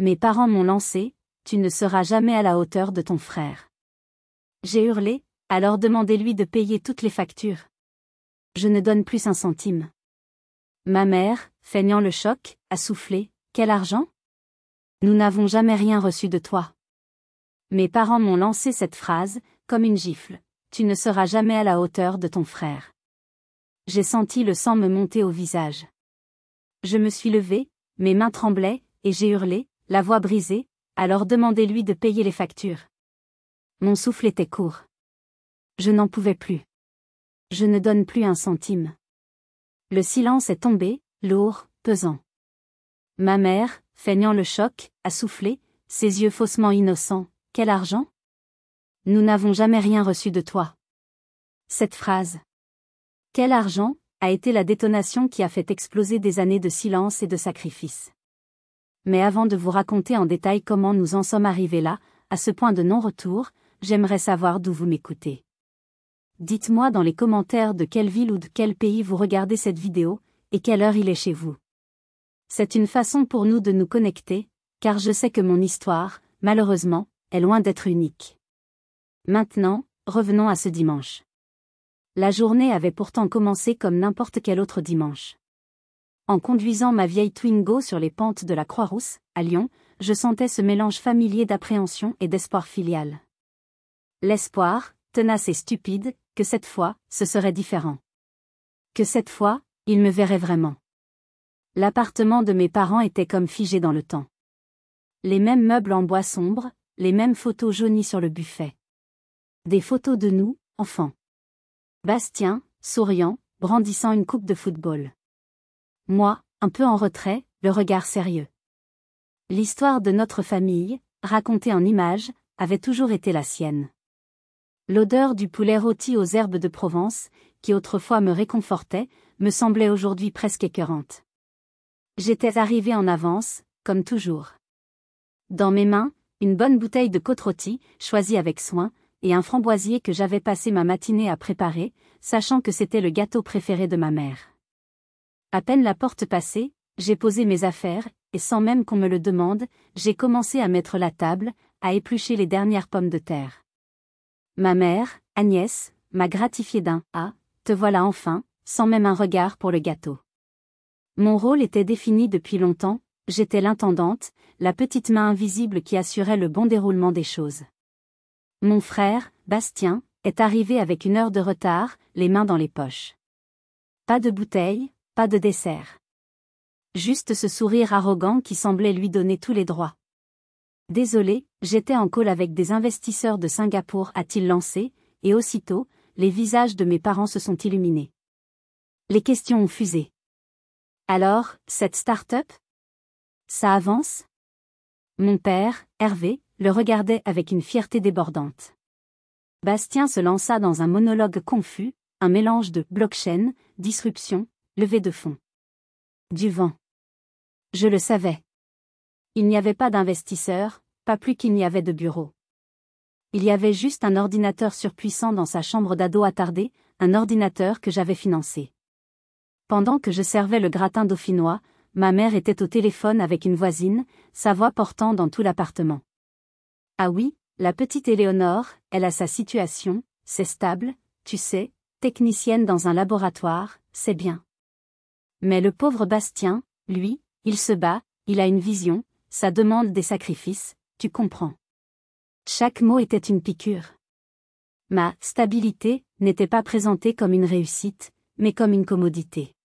Mes parents m'ont lancé, tu ne seras jamais à la hauteur de ton frère. J'ai hurlé, alors demandez-lui de payer toutes les factures. Je ne donne plus un centime. Ma mère, feignant le choc, a soufflé, quel argent? Nous n'avons jamais rien reçu de toi. Mes parents m'ont lancé cette phrase, comme une gifle, tu ne seras jamais à la hauteur de ton frère. J'ai senti le sang me monter au visage. Je me suis levée, mes mains tremblaient, et j'ai hurlé, la voix brisée, alors demandez-lui de payer les factures. Mon souffle était court. Je n'en pouvais plus. Je ne donne plus un centime. Le silence est tombé, lourd, pesant. Ma mère, feignant le choc, a soufflé, ses yeux faussement innocents, quel argent? Nous n'avons jamais rien reçu de toi. Cette phrase, quel argent, a été la détonation qui a fait exploser des années de silence et de sacrifice. Mais avant de vous raconter en détail comment nous en sommes arrivés là, à ce point de non-retour, j'aimerais savoir d'où vous m'écoutez. Dites-moi dans les commentaires de quelle ville ou de quel pays vous regardez cette vidéo, et quelle heure il est chez vous. C'est une façon pour nous de nous connecter, car je sais que mon histoire, malheureusement, est loin d'être unique. Maintenant, revenons à ce dimanche. La journée avait pourtant commencé comme n'importe quel autre dimanche. En conduisant ma vieille Twingo sur les pentes de la Croix-Rousse, à Lyon, je sentais ce mélange familier d'appréhension et d'espoir filial. L'espoir, tenace et stupide, que cette fois, ce serait différent. Que cette fois, ils me verraient vraiment. L'appartement de mes parents était comme figé dans le temps. Les mêmes meubles en bois sombre, les mêmes photos jaunies sur le buffet. Des photos de nous, enfants. Bastien, souriant, brandissant une coupe de football. Moi, un peu en retrait, le regard sérieux. L'histoire de notre famille, racontée en images, avait toujours été la sienne. L'odeur du poulet rôti aux herbes de Provence, qui autrefois me réconfortait, me semblait aujourd'hui presque écœurante. J'étais arrivée en avance, comme toujours. Dans mes mains, une bonne bouteille de côte rôtie, choisie avec soin, et un framboisier que j'avais passé ma matinée à préparer, sachant que c'était le gâteau préféré de ma mère. À peine la porte passée, j'ai posé mes affaires, et sans même qu'on me le demande, j'ai commencé à mettre la table, à éplucher les dernières pommes de terre. Ma mère, Agnès, m'a gratifié d'un « Ah, te voilà enfin », sans même un regard pour le gâteau. Mon rôle était défini depuis longtemps, j'étais l'intendante, la petite main invisible qui assurait le bon déroulement des choses. Mon frère, Bastien, est arrivé avec 1 heure de retard, les mains dans les poches. Pas de bouteille, pas de dessert. Juste ce sourire arrogant qui semblait lui donner tous les droits. Désolé, j'étais en call avec des investisseurs de Singapour, a-t-il lancé, et aussitôt, les visages de mes parents se sont illuminés. Les questions ont fusé. Alors, cette start-up? Ça avance? Mon père, Hervé, le regardait avec une fierté débordante. Bastien se lança dans un monologue confus, un mélange de blockchain, disruption, levée de fonds. Du vent. Je le savais. Il n'y avait pas d'investisseurs, pas plus qu'il n'y avait de bureau. Il y avait juste un ordinateur surpuissant dans sa chambre d'ado attardé, un ordinateur que j'avais financé. Pendant que je servais le gratin dauphinois, ma mère était au téléphone avec une voisine, sa voix portant dans tout l'appartement. Ah oui, la petite Éléonore, elle a sa situation, c'est stable, tu sais, technicienne dans un laboratoire, c'est bien. Mais le pauvre Bastien, lui, il se bat, il a une vision, ça demande des sacrifices, tu comprends. Chaque mot était une piqûre. Ma stabilité n'était pas présentée comme une réussite, mais comme une commodité.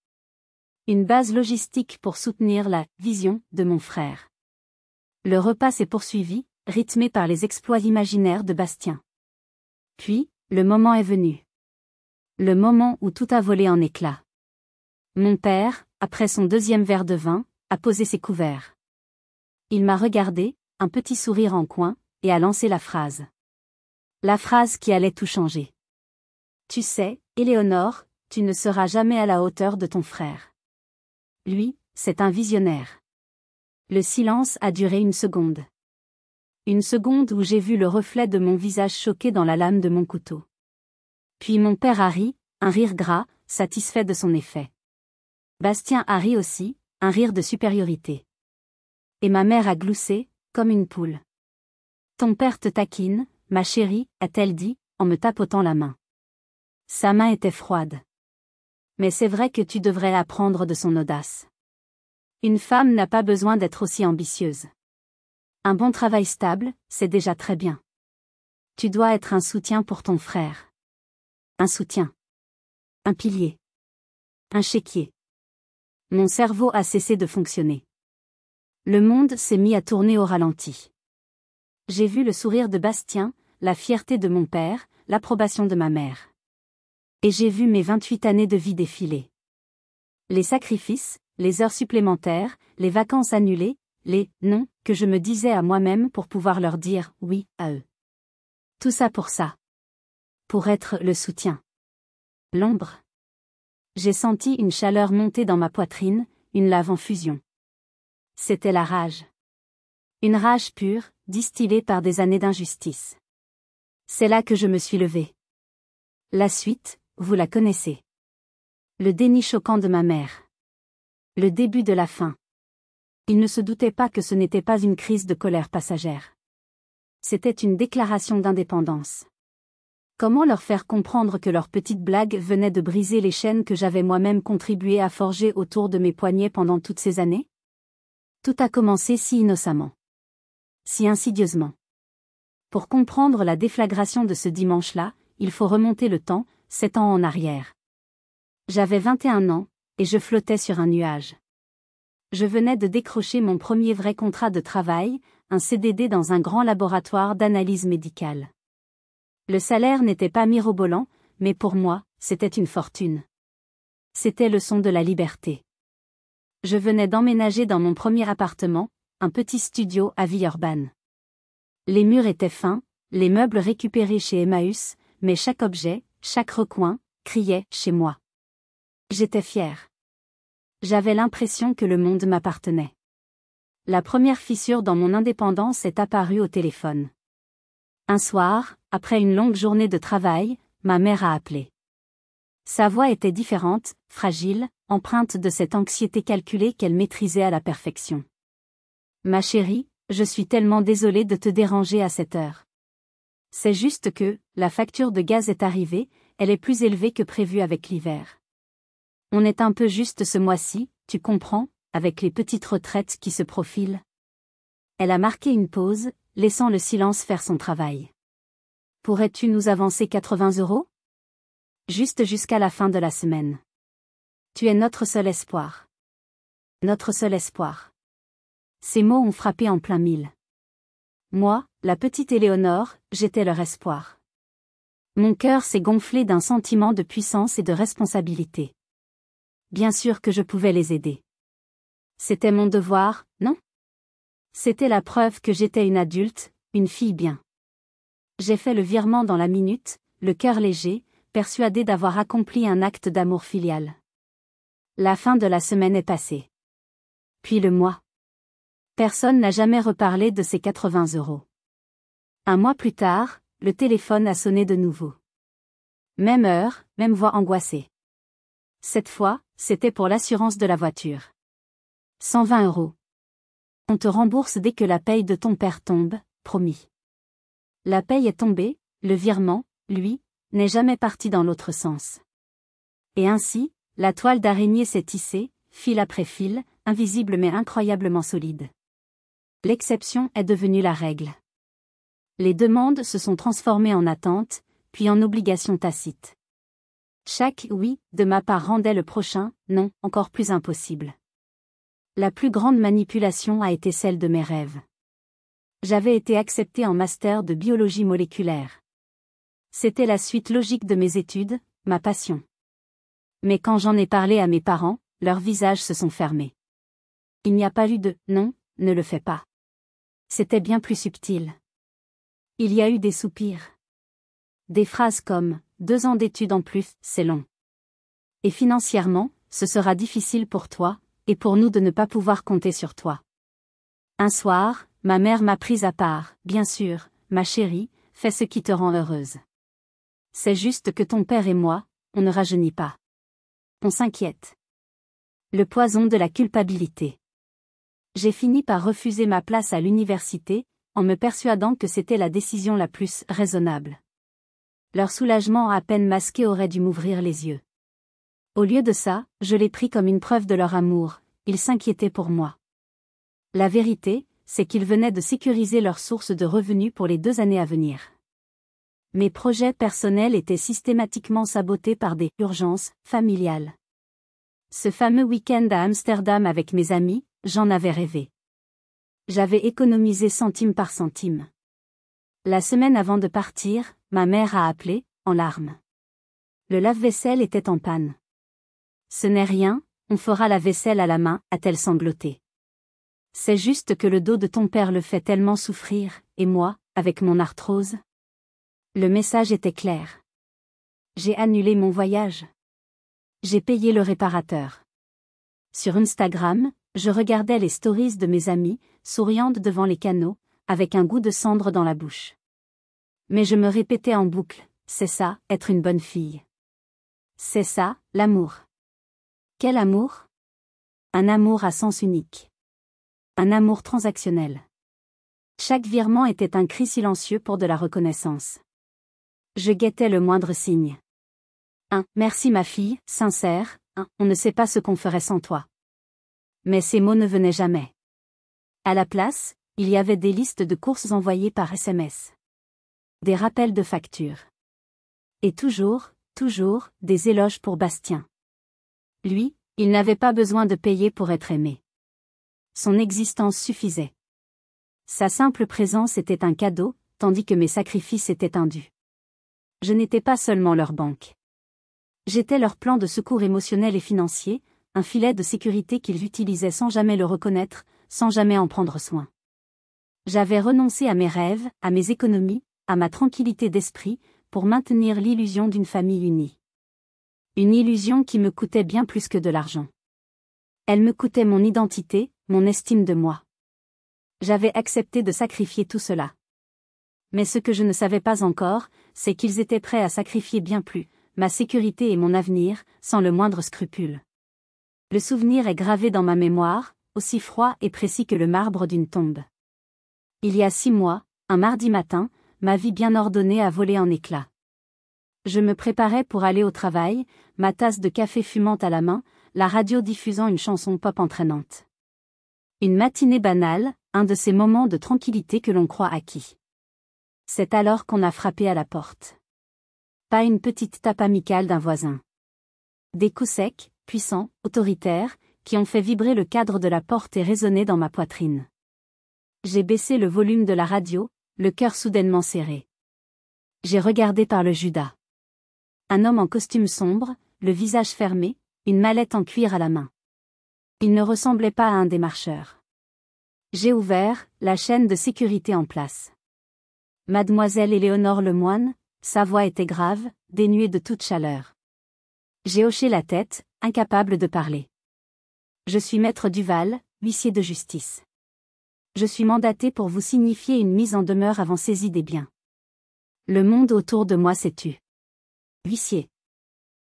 Une base logistique pour soutenir la vision de mon frère. Le repas s'est poursuivi, rythmé par les exploits imaginaires de Bastien. Puis, le moment est venu. Le moment où tout a volé en éclats. Mon père, après son 2e verre de vin, a posé ses couverts. Il m'a regardé, un petit sourire en coin, et a lancé la phrase. La phrase qui allait tout changer. Tu sais, Éléonore, tu ne seras jamais à la hauteur de ton frère. Lui, c'est un visionnaire. Le silence a duré 1 seconde. 1 seconde où j'ai vu le reflet de mon visage choqué dans la lame de mon couteau. Puis mon père a ri, un rire gras, satisfait de son effet. Bastien a ri aussi, un rire de supériorité. Et ma mère a gloussé, comme une poule. Ton père te taquine, ma chérie, a-t-elle dit, en me tapotant la main. Sa main était froide. Mais c'est vrai que tu devrais apprendre de son audace. Une femme n'a pas besoin d'être aussi ambitieuse. Un bon travail stable, c'est déjà très bien. Tu dois être un soutien pour ton frère. Un soutien. Un pilier. Un chéquier. Mon cerveau a cessé de fonctionner. Le monde s'est mis à tourner au ralenti. J'ai vu le sourire de Bastien, la fierté de mon père, l'approbation de ma mère. Et j'ai vu mes 28 années de vie défiler. Les sacrifices, les heures supplémentaires, les vacances annulées, les « non » que je me disais à moi-même pour pouvoir leur dire « oui » à eux. Tout ça pour ça. Pour être le soutien. L'ombre. J'ai senti une chaleur monter dans ma poitrine, une lave en fusion. C'était la rage. Une rage pure, distillée par des années d'injustice. C'est là que je me suis levée. La suite, vous la connaissez. Le déni choquant de ma mère. Le début de la fin. Il ne se doutait pas que ce n'était pas une crise de colère passagère. C'était une déclaration d'indépendance. Comment leur faire comprendre que leur petite blague venait de briser les chaînes que j'avais moi-même contribué à forger autour de mes poignets pendant toutes ces années? Tout a commencé si innocemment. Si insidieusement. Pour comprendre la déflagration de ce dimanche-là, il faut remonter le temps, 7 ans en arrière. J'avais 21 ans, et je flottais sur un nuage. Je venais de décrocher mon premier vrai contrat de travail, un CDD dans un grand laboratoire d'analyse médicale. Le salaire n'était pas mirobolant, mais pour moi, c'était une fortune. C'était le son de la liberté. Je venais d'emménager dans mon premier appartement, un petit studio à Villeurbanne. Les murs étaient fins, les meubles récupérés chez Emmaüs, mais chaque objet, chaque recoin, criait « chez moi ». J'étais fière. J'avais l'impression que le monde m'appartenait. La première fissure dans mon indépendance est apparue au téléphone. Un soir, après une longue journée de travail, ma mère a appelé. Sa voix était différente, fragile, empreinte de cette anxiété calculée qu'elle maîtrisait à la perfection. Ma chérie, je suis tellement désolée de te déranger à cette heure. C'est juste que, la facture de gaz est arrivée, elle est plus élevée que prévu avec l'hiver. On est un peu juste ce mois-ci, tu comprends, avec les petites retraites qui se profilent. Elle a marqué une pause, laissant le silence faire son travail. Pourrais-tu nous avancer 80 €? Juste jusqu'à la fin de la semaine. Tu es notre seul espoir. Notre seul espoir. Ces mots ont frappé en plein mille. Moi, la petite Éléonore, j'étais leur espoir. Mon cœur s'est gonflé d'un sentiment de puissance et de responsabilité. Bien sûr que je pouvais les aider. C'était mon devoir, non? C'était la preuve que j'étais une adulte, une fille bien. J'ai fait le virement dans la minute, le cœur léger, persuadé d'avoir accompli un acte d'amour filial. La fin de la semaine est passée. Puis le mois. Personne n'a jamais reparlé de ces 80 €. Un mois plus tard, le téléphone a sonné de nouveau. Même heure, même voix angoissée. Cette fois, c'était pour l'assurance de la voiture. 120 €. On te rembourse dès que la paye de ton père tombe, promis. La paye est tombée, le virement, lui, n'est jamais parti dans l'autre sens. Et ainsi, la toile d'araignée s'est tissée, fil après fil, invisible mais incroyablement solide. L'exception est devenue la règle. Les demandes se sont transformées en attentes, puis en obligations tacites. Chaque « oui » de ma part rendait le prochain « non » encore plus impossible. La plus grande manipulation a été celle de mes rêves. J'avais été acceptée en master de biologie moléculaire. C'était la suite logique de mes études, ma passion. Mais quand j'en ai parlé à mes parents, leurs visages se sont fermés. Il n'y a pas eu de « non, ne le fais pas ». C'était bien plus subtil. Il y a eu des soupirs. Des phrases comme « 2 ans d'études en plus, c'est long. Et financièrement, ce sera difficile pour toi, et pour nous de ne pas pouvoir compter sur toi. » Un soir, ma mère m'a prise à part. « Bien sûr, ma chérie, fais ce qui te rend heureuse. C'est juste que ton père et moi, on ne rajeunit pas. On s'inquiète. » Le poison de la culpabilité. J'ai fini par refuser ma place à l'université, en me persuadant que c'était la décision la plus raisonnable. Leur soulagement à peine masqué aurait dû m'ouvrir les yeux. Au lieu de ça, je l'ai pris comme une preuve de leur amour, ils s'inquiétaient pour moi. La vérité, c'est qu'ils venaient de sécuriser leur source de revenus pour les 2 années à venir. Mes projets personnels étaient systématiquement sabotés par des urgences familiales. Ce fameux week-end à Amsterdam avec mes amis, j'en avais rêvé. J'avais économisé centime par centime. La semaine avant de partir, ma mère a appelé, en larmes. Le lave-vaisselle était en panne. Ce n'est rien, on fera la vaisselle à la main, a-t-elle sangloté. C'est juste que le dos de ton père le fait tellement souffrir, et moi, avec mon arthrose. Le message était clair. J'ai annulé mon voyage. J'ai payé le réparateur. Sur Instagram, je regardais les stories de mes amis, souriantes devant les canaux, avec un goût de cendre dans la bouche. Mais je me répétais en boucle, c'est ça, être une bonne fille. C'est ça, l'amour. Quel amour? Un amour à sens unique. Un amour transactionnel. Chaque virement était un cri silencieux pour de la reconnaissance. Je guettais le moindre signe. Merci ma fille, sincère, on ne sait pas ce qu'on ferait sans toi. Mais ces mots ne venaient jamais. À la place, il y avait des listes de courses envoyées par SMS. Des rappels de factures. Et toujours, des éloges pour Bastien. Lui, il n'avait pas besoin de payer pour être aimé. Son existence suffisait. Sa simple présence était un cadeau, tandis que mes sacrifices étaient indus. Je n'étais pas seulement leur banque. J'étais leur plan de secours émotionnel et financier, un filet de sécurité qu'ils utilisaient sans jamais le reconnaître, sans jamais en prendre soin. J'avais renoncé à mes rêves, à mes économies, à ma tranquillité d'esprit, pour maintenir l'illusion d'une famille unie. Une illusion qui me coûtait bien plus que de l'argent. Elle me coûtait mon identité, mon estime de moi. J'avais accepté de sacrifier tout cela. Mais ce que je ne savais pas encore, c'est qu'ils étaient prêts à sacrifier bien plus, ma sécurité et mon avenir, sans le moindre scrupule. Le souvenir est gravé dans ma mémoire, aussi froid et précis que le marbre d'une tombe. Il y a 6 mois, un mardi matin, ma vie bien ordonnée a volé en éclats. Je me préparais pour aller au travail, ma tasse de café fumante à la main, la radio diffusant une chanson pop entraînante. Une matinée banale, un de ces moments de tranquillité que l'on croit acquis. C'est alors qu'on a frappé à la porte. Pas une petite tape amicale d'un voisin. Des coups secs, puissants, autoritaires, qui ont fait vibrer le cadre de la porte et résonner dans ma poitrine. J'ai baissé le volume de la radio, le cœur soudainement serré. J'ai regardé par le Judas. Un homme en costume sombre, le visage fermé, une mallette en cuir à la main. Il ne ressemblait pas à un démarcheur. J'ai ouvert, la chaîne de sécurité en place. Mademoiselle Éléonore Lemoine, sa voix était grave, dénuée de toute chaleur. J'ai hoché la tête, incapable de parler. Je suis maître Duval, huissier de justice. Je suis mandaté pour vous signifier une mise en demeure avant saisie des biens. Le monde autour de moi s'est tu. Huissier.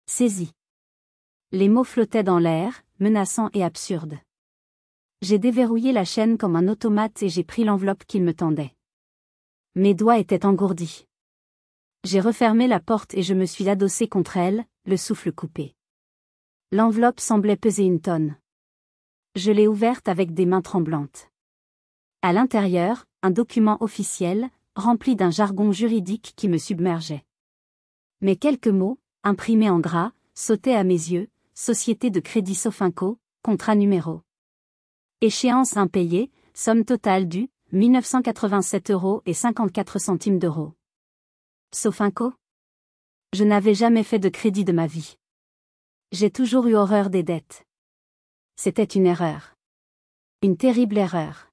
Saisi. Les mots flottaient dans l'air, menaçants et absurdes. J'ai déverrouillé la chaîne comme un automate et j'ai pris l'enveloppe qu'il me tendait. Mes doigts étaient engourdis. J'ai refermé la porte et je me suis adossé contre elle, le souffle coupé. L'enveloppe semblait peser 1 tonne. Je l'ai ouverte avec des mains tremblantes. À l'intérieur, un document officiel, rempli d'un jargon juridique qui me submergeait. Mais quelques mots, imprimés en gras, sautaient à mes yeux: Société de crédit Sofinco, contrat numéro. Échéance impayée, somme totale due, 1987,54 €. Sofinco? Je n'avais jamais fait de crédit de ma vie. J'ai toujours eu horreur des dettes. C'était une erreur. Une terrible erreur.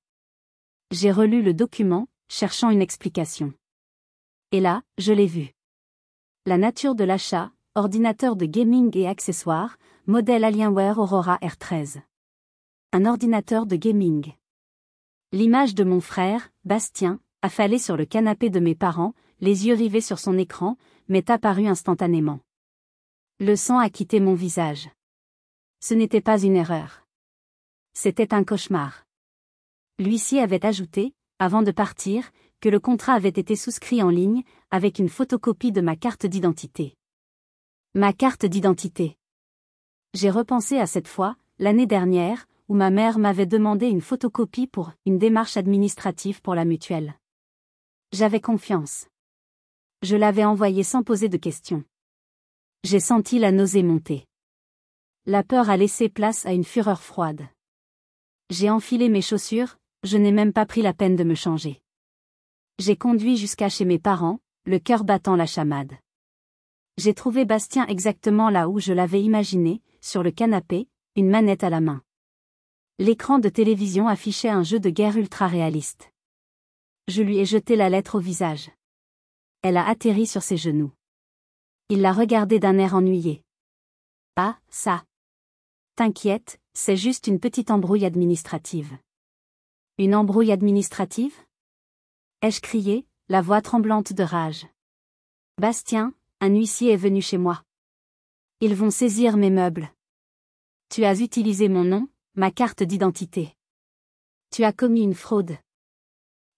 J'ai relu le document, cherchant une explication. Et là, je l'ai vu. La nature de l'achat: ordinateur de gaming et accessoires, modèle Alienware Aurora R13. Un ordinateur de gaming. L'image de mon frère, Bastien, affalé sur le canapé de mes parents, les yeux rivés sur son écran, m'est apparu instantanément. Le sang a quitté mon visage. Ce n'était pas une erreur. C'était un cauchemar. L'huissier avait ajouté, avant de partir, que le contrat avait été souscrit en ligne, avec une photocopie de ma carte d'identité. Ma carte d'identité. J'ai repensé à cette fois, l'année dernière, où ma mère m'avait demandé une photocopie pour une démarche administrative pour la mutuelle. J'avais confiance. Je l'avais envoyée sans poser de questions. J'ai senti la nausée monter. La peur a laissé place à une fureur froide. J'ai enfilé mes chaussures, je n'ai même pas pris la peine de me changer. J'ai conduit jusqu'à chez mes parents, le cœur battant la chamade. J'ai trouvé Bastien exactement là où je l'avais imaginé, sur le canapé, une manette à la main. L'écran de télévision affichait un jeu de guerre ultra réaliste. Je lui ai jeté la lettre au visage. Elle a atterri sur ses genoux. Il l'a regardée d'un air ennuyé. Ah, ça. T'inquiète, c'est juste une petite embrouille administrative. Une embrouille administrative ? Ai-je crié, la voix tremblante de rage. Bastien, un huissier est venu chez moi. Ils vont saisir mes meubles. Tu as utilisé mon nom, ma carte d'identité. Tu as commis une fraude.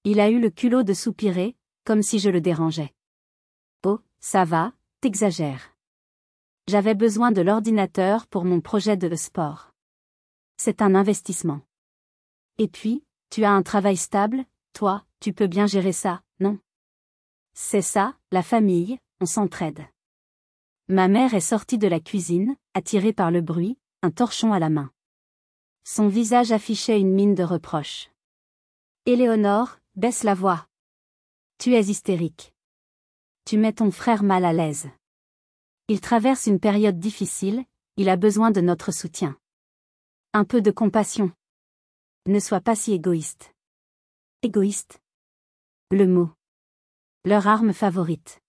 Il a eu le culot de soupirer, comme si je le dérangeais. Oh, ça va, t'exagères. J'avais besoin de l'ordinateur pour mon projet de sport. C'est un investissement. Et puis, tu as un travail stable, toi, tu peux bien gérer ça, non? C'est ça, la famille, on s'entraide. Ma mère est sortie de la cuisine, attirée par le bruit, un torchon à la main. Son visage affichait une mine de reproche. Éléonore, baisse la voix. Tu es hystérique. Tu mets ton frère mal à l'aise. Il traverse une période difficile, il a besoin de notre soutien. Un peu de compassion. Ne sois pas si égoïste. Égoïste. Le mot. Leur arme favorite.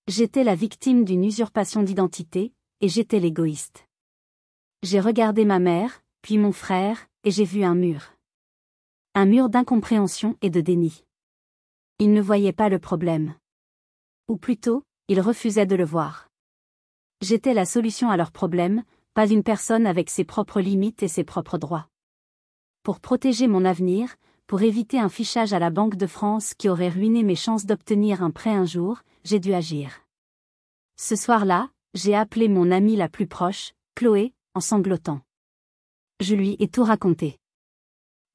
J'étais la victime d'une usurpation d'identité, et j'étais l'égoïste. J'ai regardé ma mère, puis mon frère, et j'ai vu un mur. Un mur d'incompréhension et de déni. Ils ne voyaient pas le problème. Ou plutôt, ils refusaient de le voir. J'étais la solution à leur problème, pas une personne avec ses propres limites et ses propres droits. Pour protéger mon avenir, pour éviter un fichage à la Banque de France qui aurait ruiné mes chances d'obtenir un prêt un jour, j'ai dû agir. Ce soir-là, j'ai appelé mon amie la plus proche, Chloé, en sanglotant. Je lui ai tout raconté.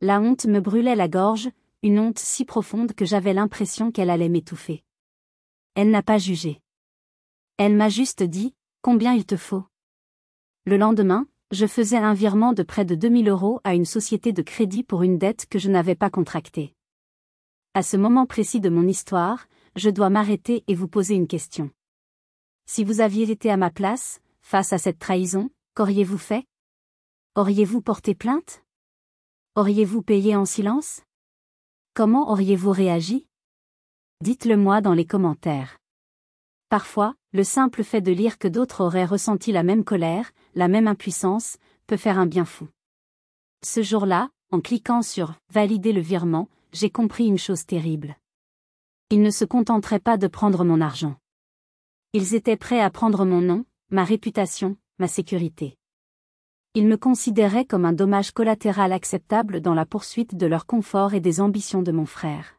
La honte me brûlait la gorge, une honte si profonde que j'avais l'impression qu'elle allait m'étouffer. Elle n'a pas jugé. Elle m'a juste dit, combien il te faut. Le lendemain, je faisais un virement de près de 2000 € à une société de crédit pour une dette que je n'avais pas contractée. À ce moment précis de mon histoire, je dois m'arrêter et vous poser une question. Si vous aviez été à ma place, face à cette trahison, qu'auriez-vous fait? Auriez-vous porté plainte? Auriez-vous payé en silence? Comment auriez-vous réagi? Dites-le moi dans les commentaires. Parfois, le simple fait de lire que d'autres auraient ressenti la même colère, la même impuissance, peut faire un bien fou. Ce jour-là, en cliquant sur « Valider le virement », j'ai compris une chose terrible. Ils ne se contenteraient pas de prendre mon argent. Ils étaient prêts à prendre mon nom, ma réputation, ma sécurité. Ils me considéraient comme un dommage collatéral acceptable dans la poursuite de leur confort et des ambitions de mon frère.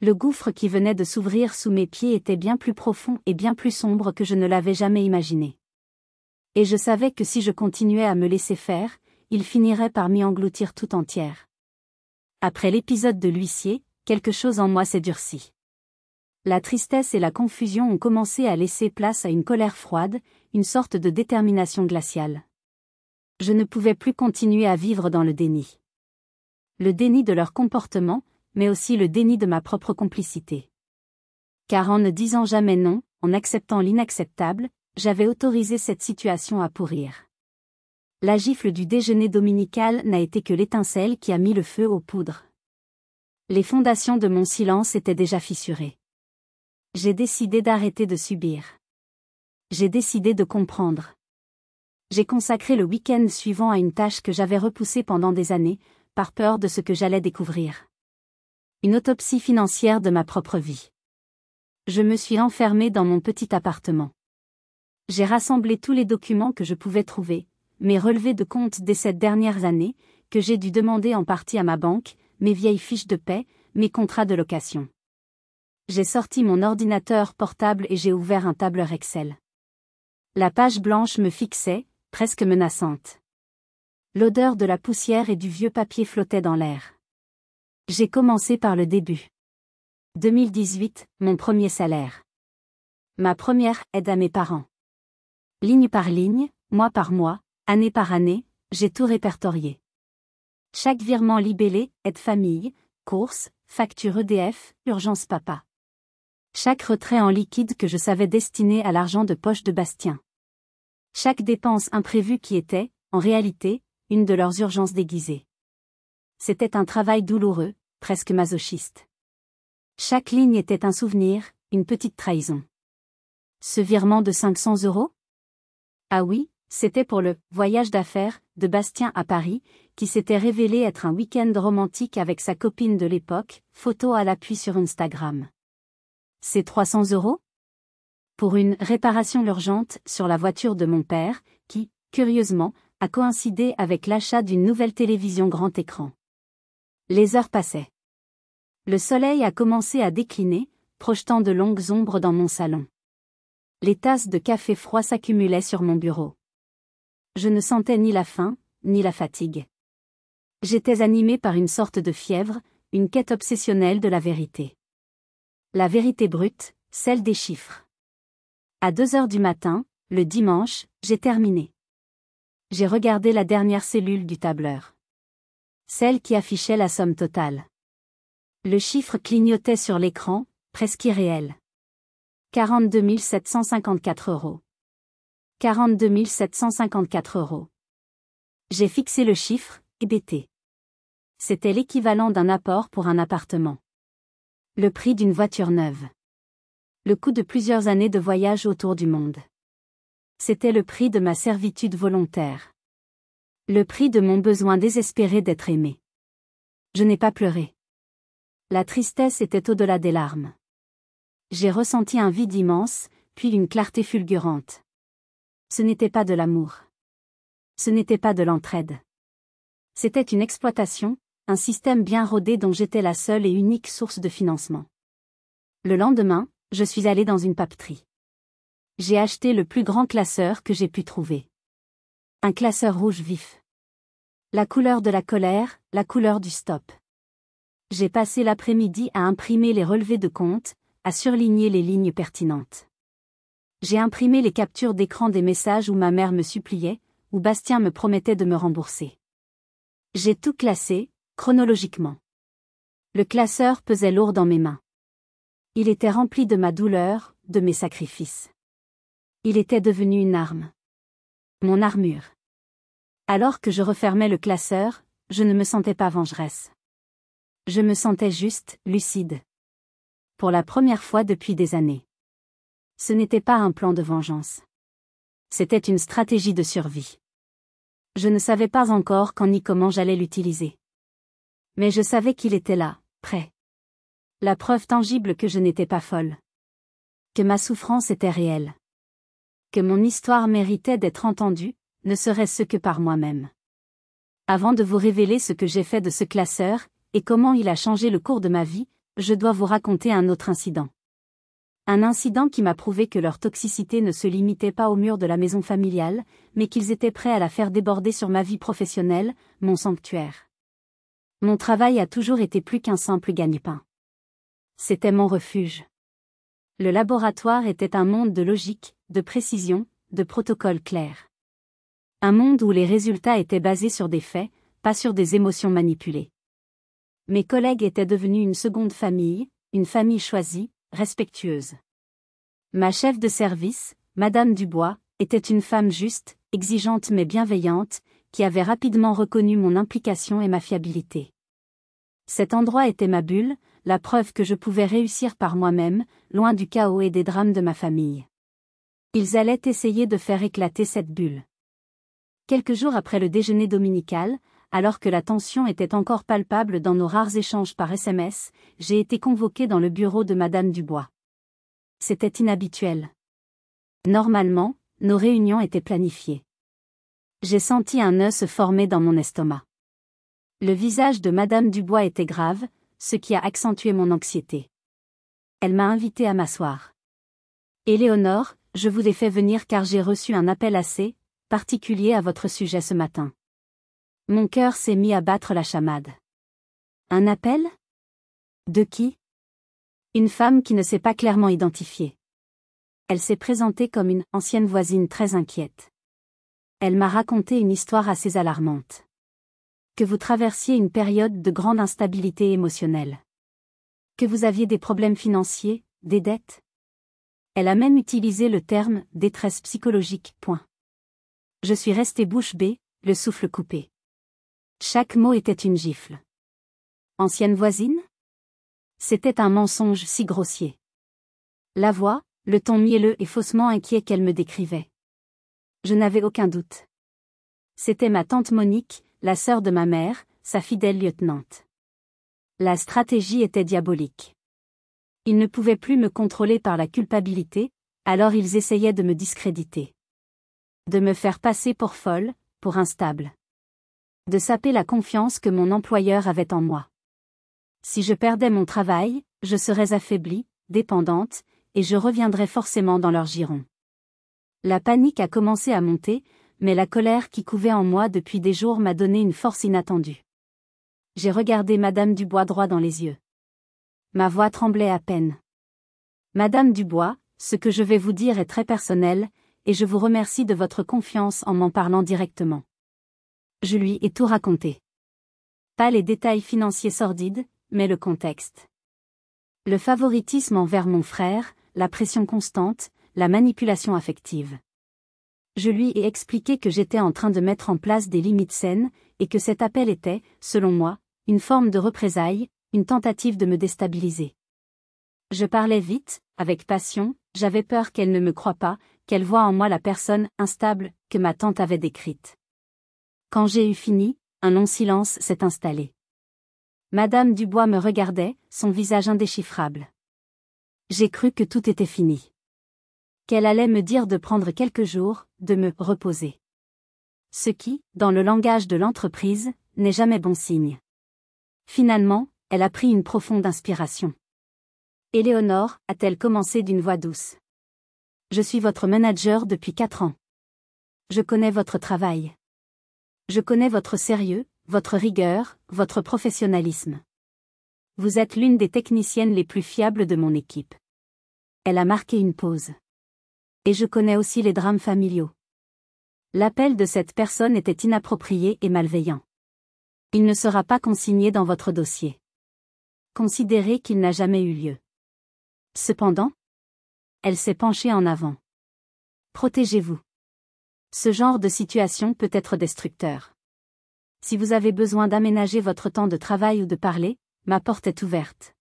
Le gouffre qui venait de s'ouvrir sous mes pieds était bien plus profond et bien plus sombre que je ne l'avais jamais imaginé. Et je savais que si je continuais à me laisser faire, il finirait par m'y engloutir tout entière. Après l'épisode de l'huissier, quelque chose en moi s'est durci. La tristesse et la confusion ont commencé à laisser place à une colère froide, une sorte de détermination glaciale. Je ne pouvais plus continuer à vivre dans le déni. Le déni de leur comportement, mais aussi le déni de ma propre complicité. Car en ne disant jamais non, en acceptant l'inacceptable, j'avais autorisé cette situation à pourrir. La gifle du déjeuner dominical n'a été que l'étincelle qui a mis le feu aux poudres. Les fondations de mon silence étaient déjà fissurées. J'ai décidé d'arrêter de subir. J'ai décidé de comprendre. J'ai consacré le week-end suivant à une tâche que j'avais repoussée pendant des années, par peur de ce que j'allais découvrir. Une autopsie financière de ma propre vie. Je me suis enfermée dans mon petit appartement. J'ai rassemblé tous les documents que je pouvais trouver, mes relevés de compte des 7 dernières années, que j'ai dû demander en partie à ma banque, mes vieilles fiches de paie, mes contrats de location. J'ai sorti mon ordinateur portable et j'ai ouvert un tableur Excel. La page blanche me fixait, presque menaçante. L'odeur de la poussière et du vieux papier flottait dans l'air. J'ai commencé par le début. 2018, mon premier salaire. Ma première aide à mes parents. Ligne par ligne, mois par mois, année par année, j'ai tout répertorié. Chaque virement libellé, aide famille, courses, facture EDF, urgence papa. Chaque retrait en liquide que je savais destiné à l'argent de poche de Bastien. Chaque dépense imprévue qui était, en réalité, une de leurs urgences déguisées. C'était un travail douloureux, presque masochiste. Chaque ligne était un souvenir, une petite trahison. Ce virement de 500 €? Ah oui, c'était pour le « voyage d'affaires » de Bastien à Paris, qui s'était révélé être un week-end romantique avec sa copine de l'époque, photo à l'appui sur Instagram. C'est 300 €? Pour une réparation urgente sur la voiture de mon père, qui, curieusement, a coïncidé avec l'achat d'une nouvelle télévision grand écran. Les heures passaient. Le soleil a commencé à décliner, projetant de longues ombres dans mon salon. Les tasses de café froid s'accumulaient sur mon bureau. Je ne sentais ni la faim, ni la fatigue. J'étais animé par une sorte de fièvre, une quête obsessionnelle de la vérité. La vérité brute, celle des chiffres. À 2 heures du matin, le dimanche, j'ai terminé. J'ai regardé la dernière cellule du tableur. Celle qui affichait la somme totale. Le chiffre clignotait sur l'écran, presque irréel. 42 754 €. 42 754 €. J'ai fixé le chiffre, hébété. C'était l'équivalent d'un apport pour un appartement. Le prix d'une voiture neuve. Le coût de plusieurs années de voyage autour du monde. C'était le prix de ma servitude volontaire. Le prix de mon besoin désespéré d'être aimé. Je n'ai pas pleuré. La tristesse était au-delà des larmes. J'ai ressenti un vide immense, puis une clarté fulgurante. Ce n'était pas de l'amour. Ce n'était pas de l'entraide. C'était une exploitation, un système bien rodé dont j'étais la seule et unique source de financement. Le lendemain, je suis allé dans une papeterie. J'ai acheté le plus grand classeur que j'ai pu trouver. Un classeur rouge vif. La couleur de la colère, la couleur du stop. J'ai passé l'après-midi à imprimer les relevés de compte, à surligner les lignes pertinentes. J'ai imprimé les captures d'écran des messages où ma mère me suppliait, où Bastien me promettait de me rembourser. J'ai tout classé, chronologiquement. Le classeur pesait lourd dans mes mains. Il était rempli de ma douleur, de mes sacrifices. Il était devenu une arme. Mon armure. Alors que je refermais le classeur, je ne me sentais pas vengeresse. Je me sentais juste, lucide. Pour la première fois depuis des années. Ce n'était pas un plan de vengeance. C'était une stratégie de survie. Je ne savais pas encore quand ni comment j'allais l'utiliser. Mais je savais qu'il était là, prêt. La preuve tangible que je n'étais pas folle. Que ma souffrance était réelle. Que mon histoire méritait d'être entendue, ne serait-ce que par moi-même. Avant de vous révéler ce que j'ai fait de ce classeur, et comment il a changé le cours de ma vie, je dois vous raconter un autre incident. Un incident qui m'a prouvé que leur toxicité ne se limitait pas aux murs de la maison familiale, mais qu'ils étaient prêts à la faire déborder sur ma vie professionnelle, mon sanctuaire. Mon travail a toujours été plus qu'un simple gagne-pain. C'était mon refuge. Le laboratoire était un monde de logique, de précision, de protocoles clairs. Un monde où les résultats étaient basés sur des faits, pas sur des émotions manipulées. Mes collègues étaient devenus une seconde famille, une famille choisie, respectueuse. Ma chef de service, Madame Dubois, était une femme juste, exigeante mais bienveillante, qui avait rapidement reconnu mon implication et ma fiabilité. Cet endroit était ma bulle, la preuve que je pouvais réussir par moi-même, loin du chaos et des drames de ma famille. Ils allaient essayer de faire éclater cette bulle. Quelques jours après le déjeuner dominical, alors que la tension était encore palpable dans nos rares échanges par SMS, j'ai été convoqué dans le bureau de Madame Dubois. C'était inhabituel. Normalement, nos réunions étaient planifiées. J'ai senti un nœud se former dans mon estomac. Le visage de Madame Dubois était grave, ce qui a accentué mon anxiété. Elle m'a invité à m'asseoir. Éléonore, je vous ai fait venir car j'ai reçu un appel assez particulier à votre sujet ce matin. Mon cœur s'est mis à battre la chamade. Un appel? De qui? Une femme qui ne s'est pas clairement identifiée. Elle s'est présentée comme une ancienne voisine très inquiète. Elle m'a raconté une histoire assez alarmante. Que vous traversiez une période de grande instabilité émotionnelle. Que vous aviez des problèmes financiers, des dettes. Elle a même utilisé le terme « détresse psychologique ». Je suis restée bouche bée, le souffle coupé. Chaque mot était une gifle. Ancienne voisine? C'était un mensonge si grossier. La voix, le ton mielleux et faussement inquiet qu'elle me décrivait. Je n'avais aucun doute. C'était ma tante Monique, la sœur de ma mère, sa fidèle lieutenante. La stratégie était diabolique. Ils ne pouvaient plus me contrôler par la culpabilité, alors ils essayaient de me discréditer. De me faire passer pour folle, pour instable. De saper la confiance que mon employeur avait en moi. Si je perdais mon travail, je serais affaiblie, dépendante, et je reviendrais forcément dans leur giron. La panique a commencé à monter, mais la colère qui couvait en moi depuis des jours m'a donné une force inattendue. J'ai regardé Madame Dubois droit dans les yeux. Ma voix tremblait à peine. Madame Dubois, ce que je vais vous dire est très personnel, et je vous remercie de votre confiance en m'en parlant directement. Je lui ai tout raconté. Pas les détails financiers sordides, mais le contexte. Le favoritisme envers mon frère, la pression constante, la manipulation affective. Je lui ai expliqué que j'étais en train de mettre en place des limites saines, et que cet appel était, selon moi, une forme de représailles, une tentative de me déstabiliser. Je parlais vite, avec passion, j'avais peur qu'elle ne me croie pas, qu'elle voie en moi la personne instable que ma tante avait décrite. Quand j'ai eu fini, un long silence s'est installé. Madame Dubois me regardait, son visage indéchiffrable. J'ai cru que tout était fini. Qu'elle allait me dire de prendre quelques jours, de me reposer. Ce qui, dans le langage de l'entreprise, n'est jamais bon signe. Finalement, elle a pris une profonde inspiration. Éléonore, a-t-elle commencé d'une voix douce. Je suis votre manager depuis 4 ans. Je connais votre travail. Je connais votre sérieux, votre rigueur, votre professionnalisme. Vous êtes l'une des techniciennes les plus fiables de mon équipe. Elle a marqué une pause. Et je connais aussi les drames familiaux. L'appel de cette personne était inapproprié et malveillant. Il ne sera pas consigné dans votre dossier. Considérez qu'il n'a jamais eu lieu. Cependant, elle s'est penchée en avant. Protégez-vous. Ce genre de situation peut être destructeur. Si vous avez besoin d'aménager votre temps de travail ou de parler, ma porte est ouverte.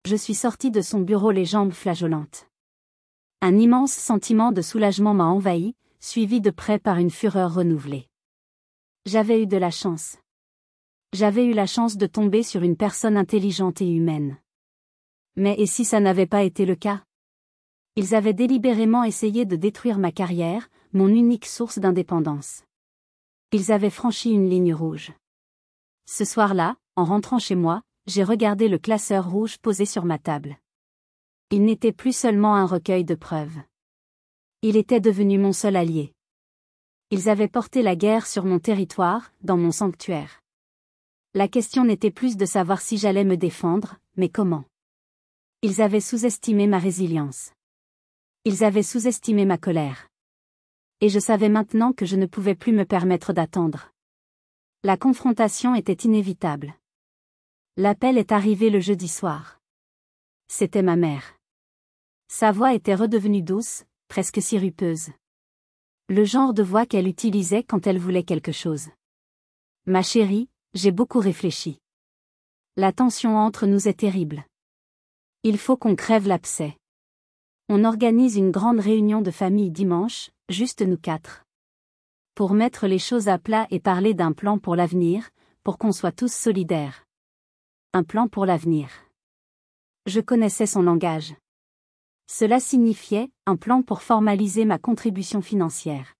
Je suis sortie de son bureau les jambes flageolantes. Un immense sentiment de soulagement m'a envahi, suivi de près par une fureur renouvelée. J'avais eu de la chance. J'avais eu la chance de tomber sur une personne intelligente et humaine. Mais et si ça n'avait pas été le cas? Ils avaient délibérément essayé de détruire ma carrière, mon unique source d'indépendance. Ils avaient franchi une ligne rouge. Ce soir-là, en rentrant chez moi, j'ai regardé le classeur rouge posé sur ma table. Il n'était plus seulement un recueil de preuves. Il était devenu mon seul allié. Ils avaient porté la guerre sur mon territoire, dans mon sanctuaire. La question n'était plus de savoir si j'allais me défendre, mais comment. Ils avaient sous-estimé ma résilience. Ils avaient sous-estimé ma colère. Et je savais maintenant que je ne pouvais plus me permettre d'attendre. La confrontation était inévitable. L'appel est arrivé le jeudi soir. C'était ma mère. Sa voix était redevenue douce, presque sirupeuse. Le genre de voix qu'elle utilisait quand elle voulait quelque chose. Ma chérie, j'ai beaucoup réfléchi. La tension entre nous est terrible. Il faut qu'on crève l'abcès. On organise une grande réunion de famille dimanche, juste nous 4. Pour mettre les choses à plat et parler d'un plan pour l'avenir, pour qu'on soit tous solidaires. Un plan pour l'avenir. Je connaissais son langage. Cela signifiait un plan pour formaliser ma contribution financière.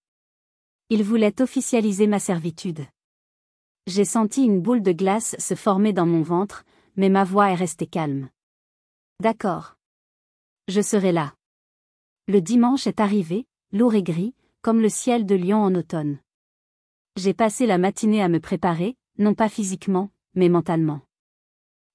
Il voulait officialiser ma servitude. J'ai senti une boule de glace se former dans mon ventre, mais ma voix est restée calme. D'accord. Je serai là. Le dimanche est arrivé, lourd et gris, comme le ciel de Lyon en automne. J'ai passé la matinée à me préparer, non pas physiquement, mais mentalement.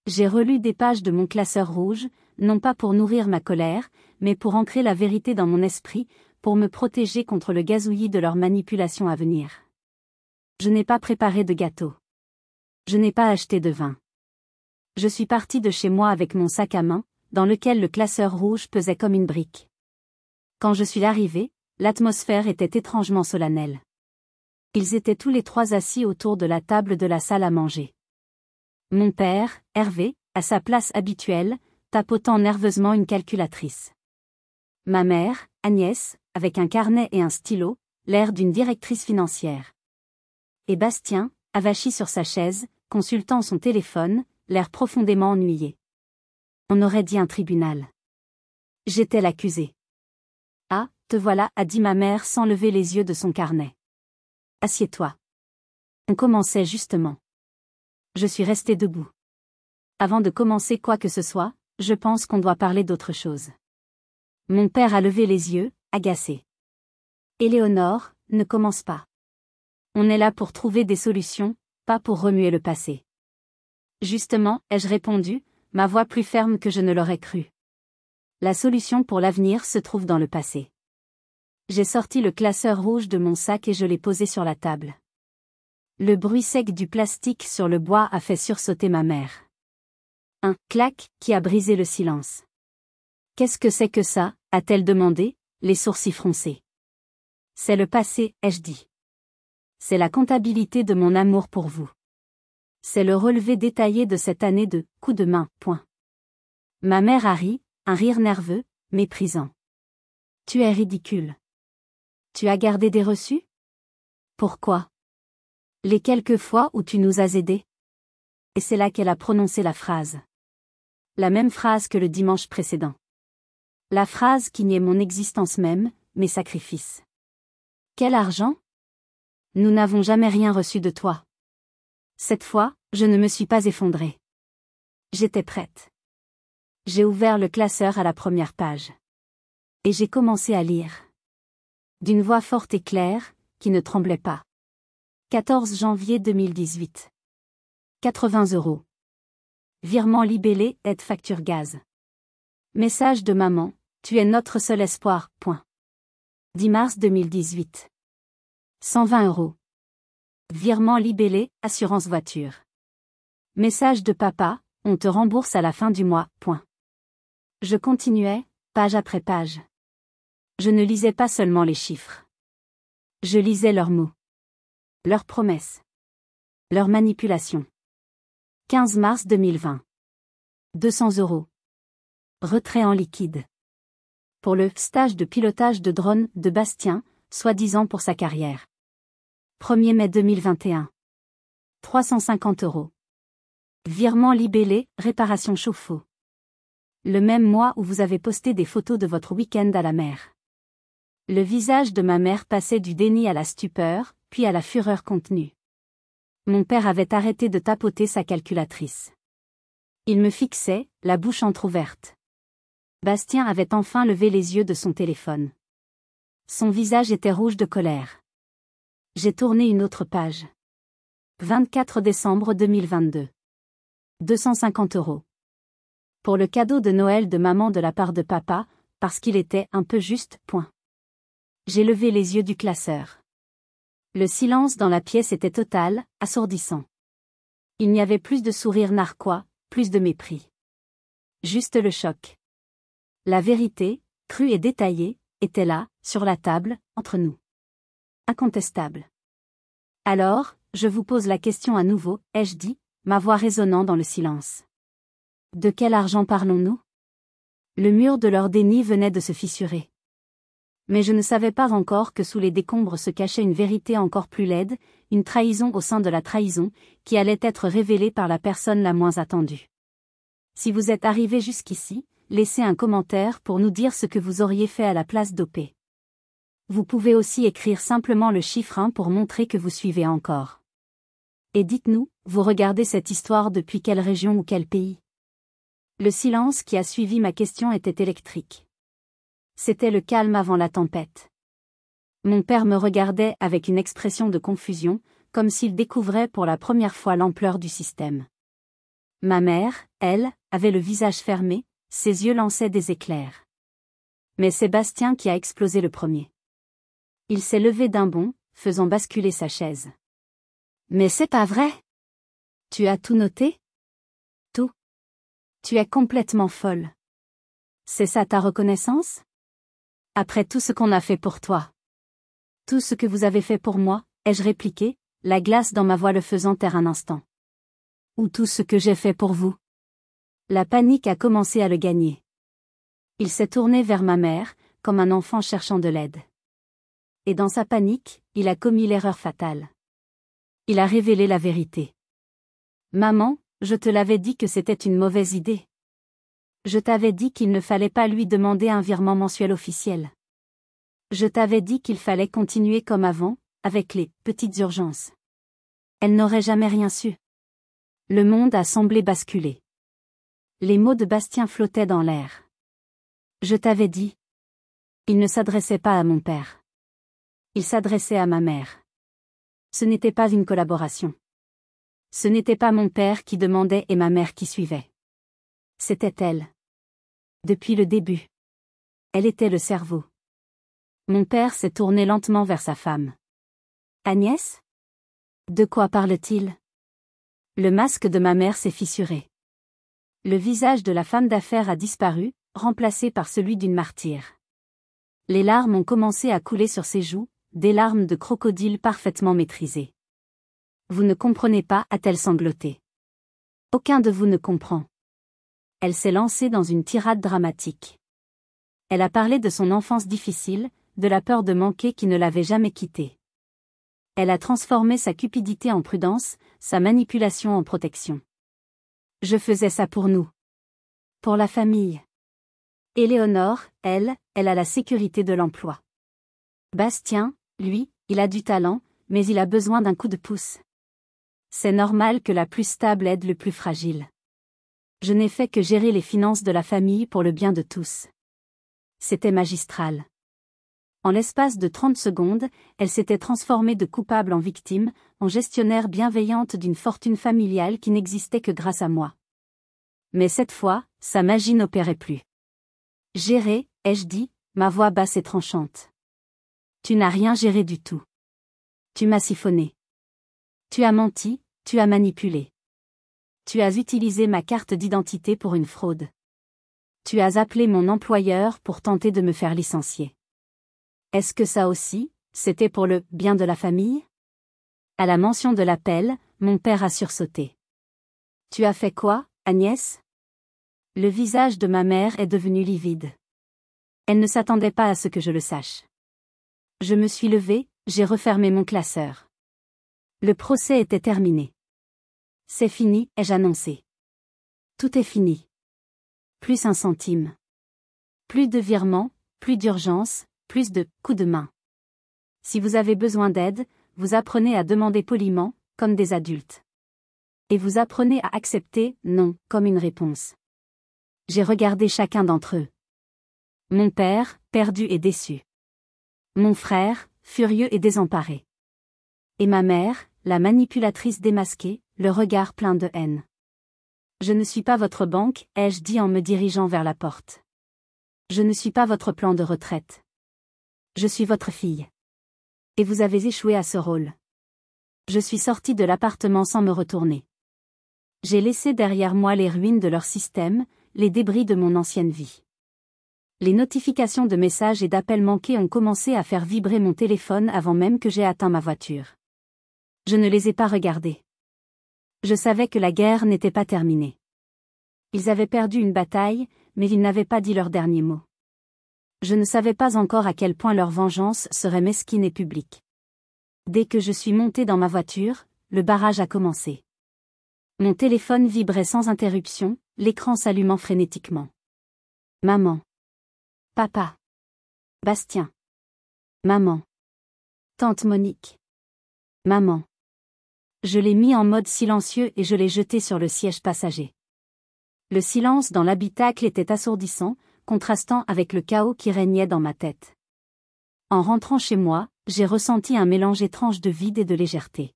J'ai relu des pages de mon classeur rouge, non pas pour nourrir ma colère, mais pour ancrer la vérité dans mon esprit, pour me protéger contre le gazouillis de leurs manipulations à venir. Je n'ai pas préparé de gâteau. Je n'ai pas acheté de vin. Je suis parti de chez moi avec mon sac à main, dans lequel le classeur rouge pesait comme une brique. Quand je suis arrivé, l'atmosphère était étrangement solennelle. Ils étaient tous les trois assis autour de la table de la salle à manger. Mon père, Hervé, à sa place habituelle, tapotant nerveusement une calculatrice. Ma mère, Agnès, avec un carnet et un stylo, l'air d'une directrice financière. Et Bastien, avachi sur sa chaise, consultant son téléphone, l'air profondément ennuyé. On aurait dit un tribunal. J'étais l'accusé. Ah, te voilà, a dit ma mère sans lever les yeux de son carnet. Assieds-toi. On commençait justement. Je suis resté debout. Avant de commencer quoi que ce soit, je pense qu'on doit parler d'autre chose. Mon père a levé les yeux, agacé. Éléonore, ne commence pas. On est là pour trouver des solutions, pas pour remuer le passé. Justement, ai-je répondu, ma voix plus ferme que je ne l'aurais cru. La solution pour l'avenir se trouve dans le passé. J'ai sorti le classeur rouge de mon sac et je l'ai posé sur la table. Le bruit sec du plastique sur le bois a fait sursauter ma mère. Un clac qui a brisé le silence. Qu'est-ce que c'est que ça, a-t-elle demandé, les sourcils froncés. C'est le passé, ai-je dit. C'est la comptabilité de mon amour pour vous. C'est le relevé détaillé de cette année de coups de main, point. Ma mère a ri, un rire nerveux, méprisant. Tu es ridicule. Tu as gardé des reçus? Pourquoi? Les quelques fois où tu nous as aidés? Et c'est là qu'elle a prononcé la phrase. La même phrase que le dimanche précédent. La phrase qui niait mon existence même, mes sacrifices. Quel argent? Nous n'avons jamais rien reçu de toi. Cette fois, je ne me suis pas effondrée. J'étais prête. J'ai ouvert le classeur à la première page. Et j'ai commencé à lire. D'une voix forte et claire, qui ne tremblait pas. 14 janvier 2018. 80 €. Virement libellé, aide facture gaz. Message de maman, tu es notre seul espoir, point. 10 mars 2018. 120 €. Virement libellé, assurance voiture. Message de papa, on te rembourse à la fin du mois, point. Je continuais, page après page. Je ne lisais pas seulement les chiffres. Je lisais leurs mots. Leurs promesses. Leurs manipulations. 15 mars 2020. 200 €. Retrait en liquide. Pour le stage de pilotage de drone de Bastien, soi-disant pour sa carrière. 1er mai 2021. 350 €. Virement libellé, réparation chauffe-eau. Le même mois où vous avez posté des photos de votre week-end à la mer. Le visage de ma mère passait du déni à la stupeur, puis à la fureur contenue. Mon père avait arrêté de tapoter sa calculatrice. Il me fixait, la bouche entr'ouverte. Bastien avait enfin levé les yeux de son téléphone. Son visage était rouge de colère. J'ai tourné une autre page. 24 décembre 2022. 250 €. Pour le cadeau de Noël de maman de la part de papa, parce qu'il était un peu juste, point. J'ai levé les yeux du classeur. Le silence dans la pièce était total, assourdissant. Il n'y avait plus de sourire narquois, plus de mépris. Juste le choc. La vérité, crue et détaillée, était là, sur la table, entre nous. Incontestable. Alors, je vous pose la question à nouveau, ai-je dit, ma voix résonnant dans le silence. De quel argent parlons-nous? Le mur de leur déni venait de se fissurer. Mais je ne savais pas encore que sous les décombres se cachait une vérité encore plus laide, une trahison au sein de la trahison, qui allait être révélée par la personne la moins attendue. Si vous êtes arrivé jusqu'ici, laissez un commentaire pour nous dire ce que vous auriez fait à la place d'OP. Vous pouvez aussi écrire simplement le chiffre 1 pour montrer que vous suivez encore. Et dites-nous, vous regardez cette histoire depuis quelle région ou quel pays? Le silence qui a suivi ma question était électrique. C'était le calme avant la tempête. Mon père me regardait avec une expression de confusion, comme s'il découvrait pour la première fois l'ampleur du système. Ma mère, elle, avait le visage fermé, ses yeux lançaient des éclairs. Mais c'est Bastien qui a explosé le premier. Il s'est levé d'un bond, faisant basculer sa chaise. Mais c'est pas vrai! Tu as tout noté? Tout. Tu es complètement folle. C'est ça ta reconnaissance? Après tout ce qu'on a fait pour toi. Tout ce que vous avez fait pour moi, ai-je répliqué, la glace dans ma voix le faisant taire un instant. Ou tout ce que j'ai fait pour vous. La panique a commencé à le gagner. Il s'est tourné vers ma mère, comme un enfant cherchant de l'aide. Et dans sa panique, il a commis l'erreur fatale. Il a révélé la vérité. Maman, je te l'avais dit que c'était une mauvaise idée. Je t'avais dit qu'il ne fallait pas lui demander un virement mensuel officiel. Je t'avais dit qu'il fallait continuer comme avant, avec les petites urgences. Elle n'aurait jamais rien su. Le monde a semblé basculer. Les mots de Bastien flottaient dans l'air. Je t'avais dit. Il ne s'adressait pas à mon père. Il s'adressait à ma mère. Ce n'était pas une collaboration. Ce n'était pas mon père qui demandait et ma mère qui suivait. C'était elle. Depuis le début. Elle était le cerveau. Mon père s'est tourné lentement vers sa femme. Agnès? De quoi parle-t-il? Le masque de ma mère s'est fissuré. Le visage de la femme d'affaires a disparu, remplacé par celui d'une martyre. Les larmes ont commencé à couler sur ses joues, des larmes de crocodile parfaitement maîtrisées. Vous ne comprenez pas, a-t-elle sangloté. Aucun de vous ne comprend. Elle s'est lancée dans une tirade dramatique. Elle a parlé de son enfance difficile, de la peur de manquer qui ne l'avait jamais quittée. Elle a transformé sa cupidité en prudence, sa manipulation en protection. Je faisais ça pour nous. Pour la famille. Éléonore, elle a la sécurité de l'emploi. Bastien, lui, il a du talent, mais il a besoin d'un coup de pouce. C'est normal que la plus stable aide le plus fragile. Je n'ai fait que gérer les finances de la famille pour le bien de tous. C'était magistral. En l'espace de 30 secondes, elle s'était transformée de coupable en victime, en gestionnaire bienveillante d'une fortune familiale qui n'existait que grâce à moi. Mais cette fois, sa magie n'opérait plus. Gérer, ai-je dit, ma voix basse et tranchante. Tu n'as rien géré du tout. Tu m'as siphonné. Tu as menti, tu as manipulé. Tu as utilisé ma carte d'identité pour une fraude. Tu as appelé mon employeur pour tenter de me faire licencier. Est-ce que ça aussi, c'était pour le bien de la famille? À la mention de l'appel, mon père a sursauté. Tu as fait quoi, Agnès? Le visage de ma mère est devenu livide. Elle ne s'attendait pas à ce que je le sache. Je me suis levée, j'ai refermé mon classeur. Le procès était terminé. C'est fini, ai-je annoncé. Tout est fini. Plus un centime. Plus de virements, plus d'urgence, plus de coups de main. Si vous avez besoin d'aide, vous apprenez à demander poliment, comme des adultes. Et vous apprenez à accepter non comme une réponse. J'ai regardé chacun d'entre eux. Mon père, perdu et déçu. Mon frère, furieux et désemparé. Et ma mère, la manipulatrice démasquée, le regard plein de haine. Je ne suis pas votre banque, ai-je dit en me dirigeant vers la porte. Je ne suis pas votre plan de retraite. Je suis votre fille. Et vous avez échoué à ce rôle. Je suis sortie de l'appartement sans me retourner. J'ai laissé derrière moi les ruines de leur système, les débris de mon ancienne vie. Les notifications de messages et d'appels manqués ont commencé à faire vibrer mon téléphone avant même que j'aie atteint ma voiture. Je ne les ai pas regardés. Je savais que la guerre n'était pas terminée. Ils avaient perdu une bataille, mais ils n'avaient pas dit leur dernier mot. Je ne savais pas encore à quel point leur vengeance serait mesquine et publique. Dès que je suis montée dans ma voiture, le barrage a commencé. Mon téléphone vibrait sans interruption, l'écran s'allumant frénétiquement. Maman. Papa. Bastien. Maman. Tante Monique. Maman. Je l'ai mis en mode silencieux et je l'ai jeté sur le siège passager. Le silence dans l'habitacle était assourdissant, contrastant avec le chaos qui régnait dans ma tête. En rentrant chez moi, j'ai ressenti un mélange étrange de vide et de légèreté.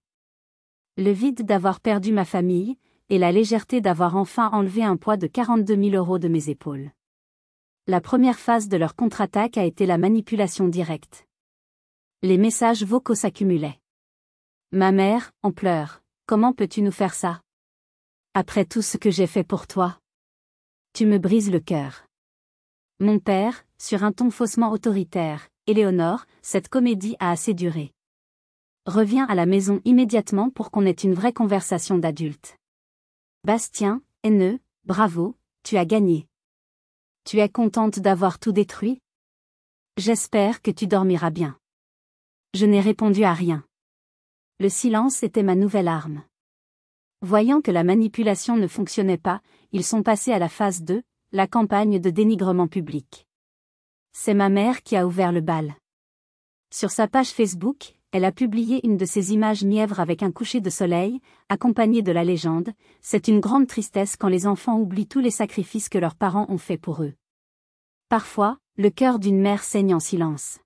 Le vide d'avoir perdu ma famille, et la légèreté d'avoir enfin enlevé un poids de 42 000 € de mes épaules. La première phase de leur contre-attaque a été la manipulation directe. Les messages vocaux s'accumulaient. Ma mère, en pleurs, comment peux-tu nous faire ça? Après tout ce que j'ai fait pour toi. Tu me brises le cœur. Mon père, sur un ton faussement autoritaire, Éléonore, cette comédie a assez duré. Reviens à la maison immédiatement pour qu'on ait une vraie conversation d'adulte. Bastien, haineux, bravo, tu as gagné. Tu es contente d'avoir tout détruit? J'espère que tu dormiras bien. Je n'ai répondu à rien. Le silence était ma nouvelle arme. Voyant que la manipulation ne fonctionnait pas, ils sont passés à la phase 2, la campagne de dénigrement public. C'est ma mère qui a ouvert le bal. Sur sa page Facebook, elle a publié une de ses images mièvres avec un coucher de soleil, accompagné de la légende « C'est une grande tristesse quand les enfants oublient tous les sacrifices que leurs parents ont faits pour eux. » Parfois, le cœur d'une mère saigne en silence.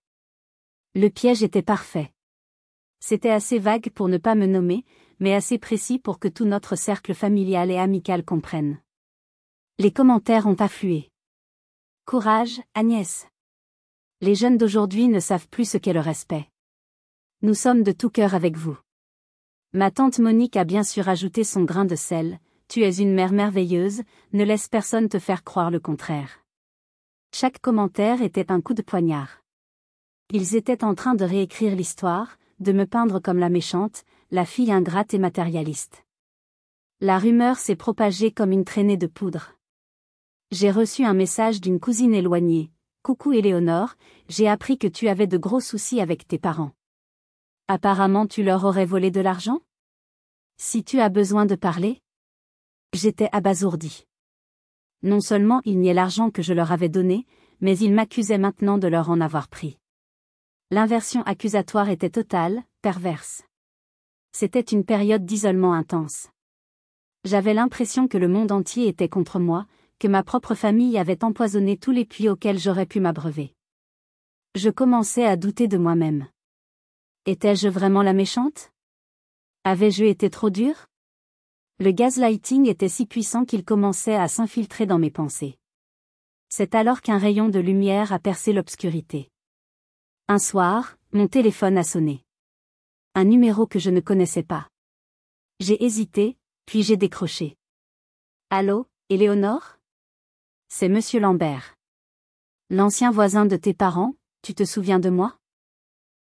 Le piège était parfait. C'était assez vague pour ne pas me nommer, mais assez précis pour que tout notre cercle familial et amical comprenne. Les commentaires ont afflué. Courage, Agnès. Les jeunes d'aujourd'hui ne savent plus ce qu'est le respect. Nous sommes de tout cœur avec vous. Ma tante Monique a bien sûr ajouté son grain de sel, tu es une mère merveilleuse, ne laisse personne te faire croire le contraire. Chaque commentaire était un coup de poignard. Ils étaient en train de réécrire l'histoire, de me peindre comme la méchante, la fille ingrate et matérialiste. La rumeur s'est propagée comme une traînée de poudre. J'ai reçu un message d'une cousine éloignée. Coucou Éléonore, j'ai appris que tu avais de gros soucis avec tes parents. Apparemment tu leur aurais volé de l'argent? Si tu as besoin de parler? J'étais abasourdie. Non seulement ils niaient l'argent que je leur avais donné, mais ils m'accusaient maintenant de leur en avoir pris. L'inversion accusatoire était totale, perverse. C'était une période d'isolement intense. J'avais l'impression que le monde entier était contre moi, que ma propre famille avait empoisonné tous les puits auxquels j'aurais pu m'abreuver. Je commençais à douter de moi-même. Étais-je vraiment la méchante? Avais-je été trop dure? Le gaslighting était si puissant qu'il commençait à s'infiltrer dans mes pensées. C'est alors qu'un rayon de lumière a percé l'obscurité. Un soir, mon téléphone a sonné. Un numéro que je ne connaissais pas. J'ai hésité, puis j'ai décroché. Allô, Éléonore? C'est Monsieur Lambert. L'ancien voisin de tes parents, tu te souviens de moi?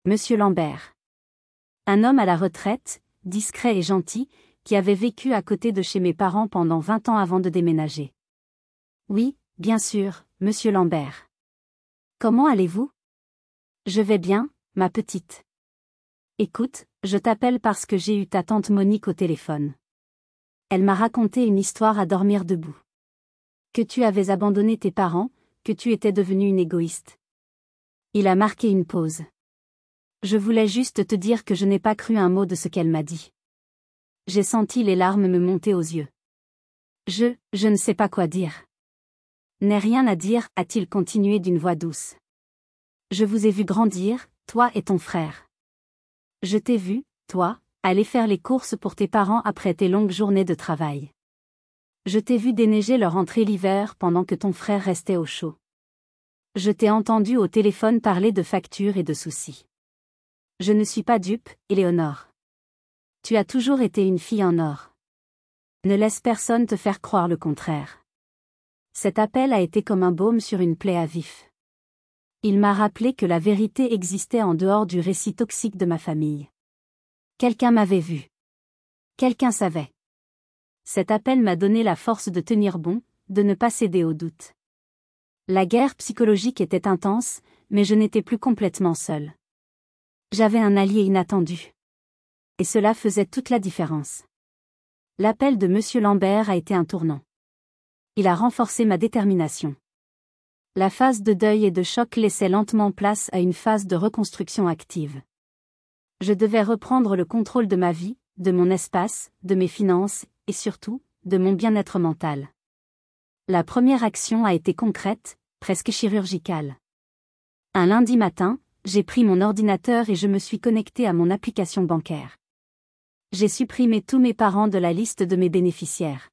Monsieur Lambert. Un homme à la retraite, discret et gentil, qui avait vécu à côté de chez mes parents pendant 20 ans avant de déménager. Oui, bien sûr, Monsieur Lambert. Comment allez-vous? Je vais bien, ma petite. Écoute, je t'appelle parce que j'ai eu ta tante Monique au téléphone. Elle m'a raconté une histoire à dormir debout. Que tu avais abandonné tes parents, que tu étais devenue une égoïste. Il a marqué une pause. Je voulais juste te dire que je n'ai pas cru un mot de ce qu'elle m'a dit. J'ai senti les larmes me monter aux yeux. Je ne sais pas quoi dire. N'ai rien à dire, a-t-il continué d'une voix douce. Je vous ai vu grandir, toi et ton frère. Je t'ai vu, toi, aller faire les courses pour tes parents après tes longues journées de travail. Je t'ai vu déneiger leur entrée l'hiver pendant que ton frère restait au chaud. Je t'ai entendu au téléphone parler de factures et de soucis. Je ne suis pas dupe, Éléonore. Tu as toujours été une fille en or. Ne laisse personne te faire croire le contraire. Cet appel a été comme un baume sur une plaie à vif. Il m'a rappelé que la vérité existait en dehors du récit toxique de ma famille. Quelqu'un m'avait vu. Quelqu'un savait. Cet appel m'a donné la force de tenir bon, de ne pas céder au doute. La guerre psychologique était intense, mais je n'étais plus complètement seule. J'avais un allié inattendu. Et cela faisait toute la différence. L'appel de Monsieur Lambert a été un tournant. Il a renforcé ma détermination. La phase de deuil et de choc laissait lentement place à une phase de reconstruction active. Je devais reprendre le contrôle de ma vie, de mon espace, de mes finances, et surtout, de mon bien-être mental. La première action a été concrète, presque chirurgicale. Un lundi matin, j'ai pris mon ordinateur et je me suis connecté à mon application bancaire. J'ai supprimé tous mes parents de la liste de mes bénéficiaires.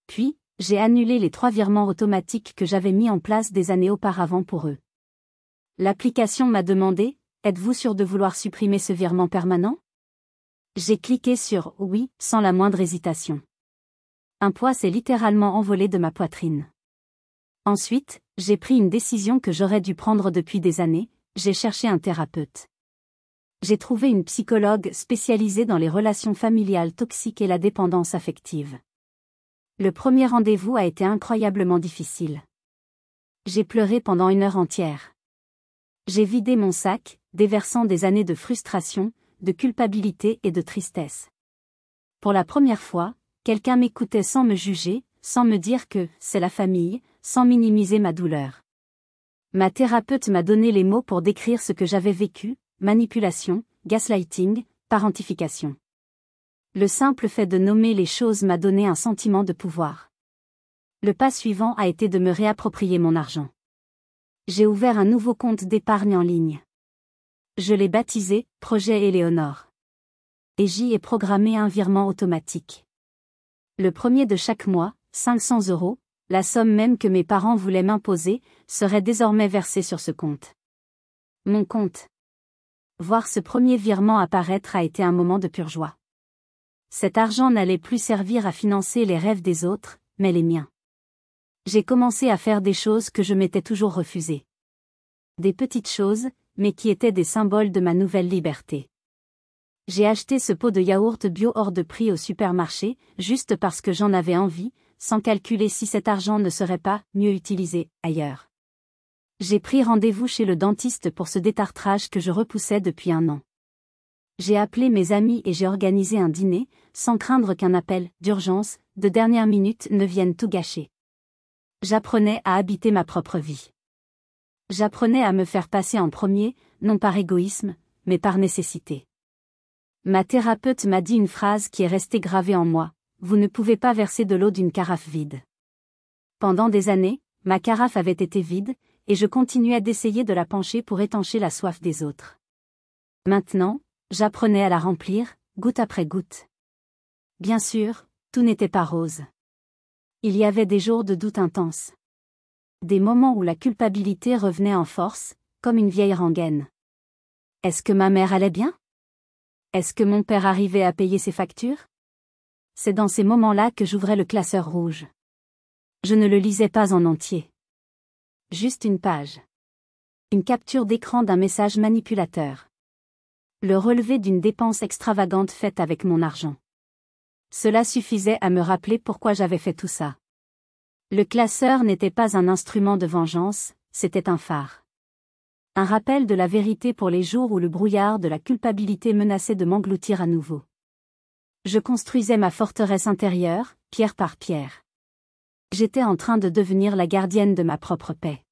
Puis, j'ai annulé les 3 virements automatiques que j'avais mis en place des années auparavant pour eux. L'application m'a demandé, « Êtes-vous sûr de vouloir supprimer ce virement permanent ?» J'ai cliqué sur « Oui » sans la moindre hésitation. Un poids s'est littéralement envolé de ma poitrine. Ensuite, j'ai pris une décision que j'aurais dû prendre depuis des années, j'ai cherché un thérapeute. J'ai trouvé une psychologue spécialisée dans les relations familiales toxiques et la dépendance affective. Le premier rendez-vous a été incroyablement difficile. J'ai pleuré pendant 1 heure entière. J'ai vidé mon sac, déversant des années de frustration, de culpabilité et de tristesse. Pour la première fois, quelqu'un m'écoutait sans me juger, sans me dire que c'est la famille, sans minimiser ma douleur. Ma thérapeute m'a donné les mots pour décrire ce que j'avais vécu: manipulation, gaslighting, parentification. Le simple fait de nommer les choses m'a donné un sentiment de pouvoir. Le pas suivant a été de me réapproprier mon argent. J'ai ouvert un nouveau compte d'épargne en ligne. Je l'ai baptisé « Projet Éléonore ». Et j'y ai programmé un virement automatique. Le premier de chaque mois, 500 €, la somme même que mes parents voulaient m'imposer, serait désormais versée sur ce compte. Mon compte. Voir ce premier virement apparaître a été un moment de pure joie. Cet argent n'allait plus servir à financer les rêves des autres, mais les miens. J'ai commencé à faire des choses que je m'étais toujours refusées. Des petites choses, mais qui étaient des symboles de ma nouvelle liberté. J'ai acheté ce pot de yaourt bio hors de prix au supermarché, juste parce que j'en avais envie, sans calculer si cet argent ne serait pas mieux utilisé ailleurs. J'ai pris rendez-vous chez le dentiste pour ce détartrage que je repoussais depuis 1 an. J'ai appelé mes amis et j'ai organisé un dîner, sans craindre qu'un appel d'urgence, de dernière minute ne vienne tout gâcher. J'apprenais à habiter ma propre vie. J'apprenais à me faire passer en premier, non par égoïsme, mais par nécessité. Ma thérapeute m'a dit une phrase qui est restée gravée en moi: vous ne pouvez pas verser de l'eau d'une carafe vide. Pendant des années, ma carafe avait été vide, et je continuais d'essayer de la pencher pour étancher la soif des autres. Maintenant, j'apprenais à la remplir, goutte après goutte. Bien sûr, tout n'était pas rose. Il y avait des jours de doute intense. Des moments où la culpabilité revenait en force, comme une vieille rengaine. Est-ce que ma mère allait bien? Est-ce que mon père arrivait à payer ses factures? C'est dans ces moments-là que j'ouvrais le classeur rouge. Je ne le lisais pas en entier. Juste une page. Une capture d'écran d'un message manipulateur. Le relevé d'une dépense extravagante faite avec mon argent. Cela suffisait à me rappeler pourquoi j'avais fait tout ça. Le classeur n'était pas un instrument de vengeance, c'était un phare. Un rappel de la vérité pour les jours où le brouillard de la culpabilité menaçait de m'engloutir à nouveau. Je construisais ma forteresse intérieure, pierre par pierre. J'étais en train de devenir la gardienne de ma propre paix.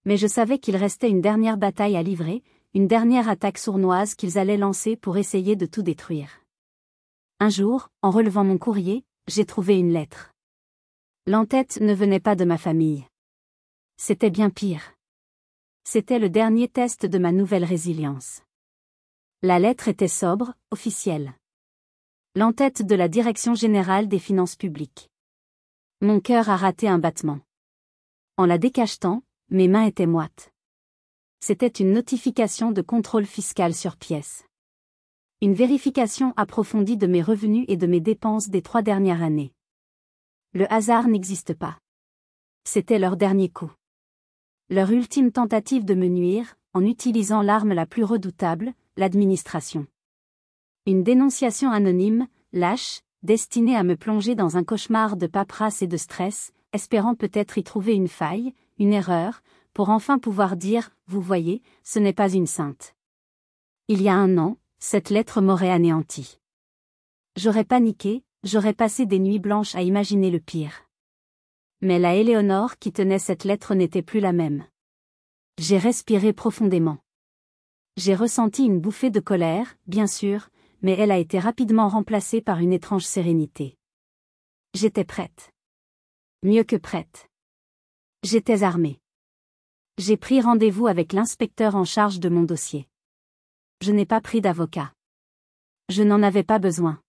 Mais je savais qu'il restait une dernière bataille à livrer, une dernière attaque sournoise qu'ils allaient lancer pour essayer de tout détruire. Un jour, en relevant mon courrier, j'ai trouvé une lettre. L'entête ne venait pas de ma famille. C'était bien pire. C'était le dernier test de ma nouvelle résilience. La lettre était sobre, officielle. L'entête de la Direction générale des finances publiques. Mon cœur a raté un battement. En la décachetant, mes mains étaient moites. C'était une notification de contrôle fiscal sur pièce. Une vérification approfondie de mes revenus et de mes dépenses des 3 dernières années. Le hasard n'existe pas. C'était leur dernier coup. Leur ultime tentative de me nuire, en utilisant l'arme la plus redoutable, l'administration. Une dénonciation anonyme, lâche, destinée à me plonger dans un cauchemar de paperasse et de stress, espérant peut-être y trouver une faille, une erreur, pour enfin pouvoir dire, vous voyez, ce n'est pas une sainte. Il y a 1 an, cette lettre m'aurait anéanti. J'aurais paniqué, j'aurais passé des nuits blanches à imaginer le pire. Mais la Éléonore qui tenait cette lettre n'était plus la même. J'ai respiré profondément. J'ai ressenti une bouffée de colère, bien sûr, mais elle a été rapidement remplacée par une étrange sérénité. J'étais prête. Mieux que prête. J'étais armée. J'ai pris rendez-vous avec l'inspecteur en charge de mon dossier. Je n'ai pas pris d'avocat. Je n'en avais pas besoin.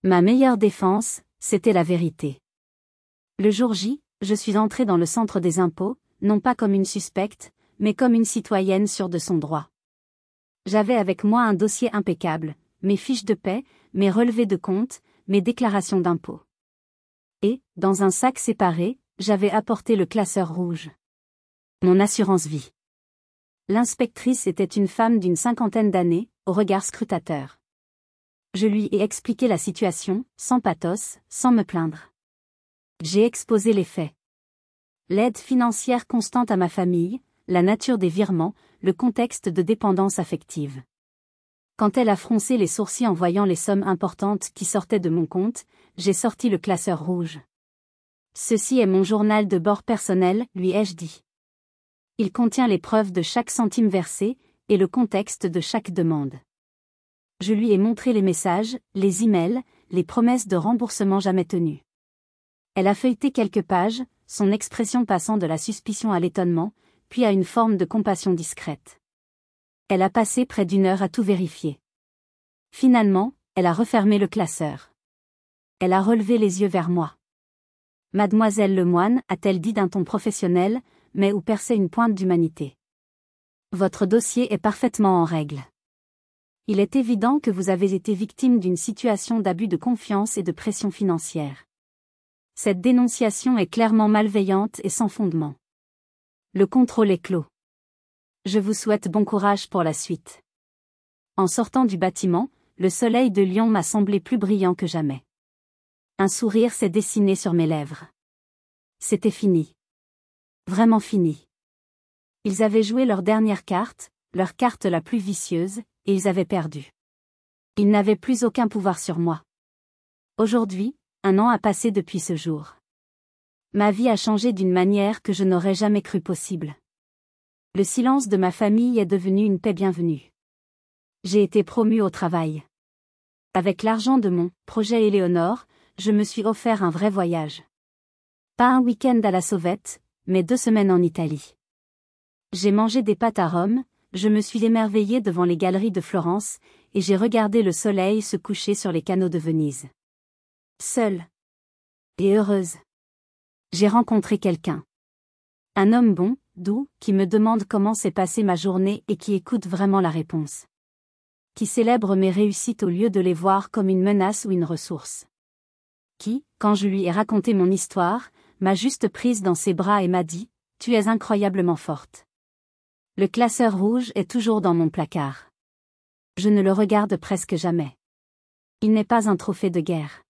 Ma meilleure défense, c'était la vérité. Le jour J, je suis entrée dans le centre des impôts, non pas comme une suspecte, mais comme une citoyenne sûre de son droit. J'avais avec moi un dossier impeccable, mes fiches de paie, mes relevés de compte, mes déclarations d'impôts. Et, dans un sac séparé, j'avais apporté le classeur rouge. Mon assurance vie. L'inspectrice était une femme d'une 50aine d'années, au regard scrutateur. Je lui ai expliqué la situation, sans pathos, sans me plaindre. J'ai exposé les faits. L'aide financière constante à ma famille, la nature des virements, le contexte de dépendance affective. Quand elle a froncé les sourcils en voyant les sommes importantes qui sortaient de mon compte, j'ai sorti le classeur rouge. Ceci est mon journal de bord personnel, lui ai-je dit. Il contient les preuves de chaque centime versé, et le contexte de chaque demande. Je lui ai montré les messages, les emails, les promesses de remboursement jamais tenues. Elle a feuilleté quelques pages, son expression passant de la suspicion à l'étonnement, puis à une forme de compassion discrète. Elle a passé près d'une heure à tout vérifier. Finalement, elle a refermé le classeur. Elle a relevé les yeux vers moi. Mademoiselle Lemoine, a-t-elle dit d'un ton professionnel, mais où perçait une pointe d'humanité. Votre dossier est parfaitement en règle. Il est évident que vous avez été victime d'une situation d'abus de confiance et de pression financière. Cette dénonciation est clairement malveillante et sans fondement. Le contrôle est clos. Je vous souhaite bon courage pour la suite. En sortant du bâtiment, le soleil de Lyon m'a semblé plus brillant que jamais. Un sourire s'est dessiné sur mes lèvres. C'était fini. Vraiment fini. Ils avaient joué leur dernière carte, leur carte la plus vicieuse, et ils avaient perdu. Ils n'avaient plus aucun pouvoir sur moi. Aujourd'hui, 1 an a passé depuis ce jour. Ma vie a changé d'une manière que je n'aurais jamais cru possible. Le silence de ma famille est devenu une paix bienvenue. J'ai été promue au travail. Avec l'argent de mon projet Éléonore, je me suis offert un vrai voyage. Pas un week-end à la sauvette, mais 2 semaines en Italie. J'ai mangé des pâtes à Rome, je me suis émerveillée devant les galeries de Florence, et j'ai regardé le soleil se coucher sur les canaux de Venise. Seule. Et heureuse. J'ai rencontré quelqu'un. Un homme bon, doux, qui me demande comment s'est passée ma journée et qui écoute vraiment la réponse. Qui célèbre mes réussites au lieu de les voir comme une menace ou une ressource. Qui, quand je lui ai raconté mon histoire, m'a juste prise dans ses bras et m'a dit « Tu es incroyablement forte ». Le classeur rouge est toujours dans mon placard. Je ne le regarde presque jamais. Il n'est pas un trophée de guerre.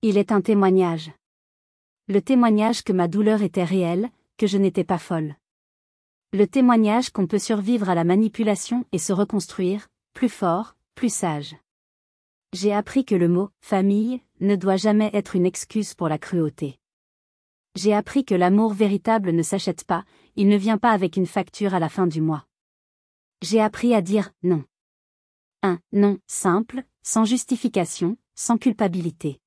Il est un témoignage. Le témoignage que ma douleur était réelle, que je n'étais pas folle. Le témoignage qu'on peut survivre à la manipulation et se reconstruire, plus fort, plus sage. J'ai appris que le mot « famille » ne doit jamais être une excuse pour la cruauté. J'ai appris que l'amour véritable ne s'achète pas, il ne vient pas avec une facture à la fin du mois. J'ai appris à dire « non ». Un « non » simple, sans justification, sans culpabilité.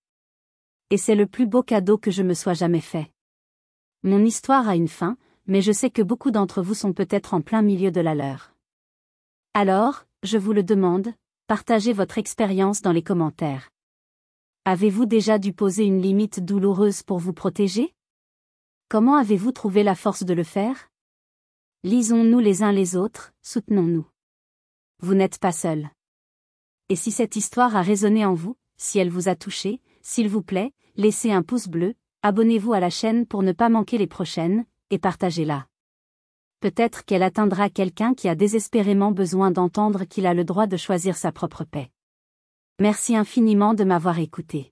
Et c'est le plus beau cadeau que je me sois jamais fait. Mon histoire a une fin, mais je sais que beaucoup d'entre vous sont peut-être en plein milieu de la leur. Alors, je vous le demande, partagez votre expérience dans les commentaires. Avez-vous déjà dû poser une limite douloureuse pour vous protéger? Comment avez-vous trouvé la force de le faire? Lisons-nous les uns les autres, soutenons-nous. Vous n'êtes pas seul. Et si cette histoire a résonné en vous, si elle vous a touché, s'il vous plaît, laissez un pouce bleu, abonnez-vous à la chaîne pour ne pas manquer les prochaines, et partagez-la. Peut-être qu'elle atteindra quelqu'un qui a désespérément besoin d'entendre qu'il a le droit de choisir sa propre paix. Merci infiniment de m'avoir écouté.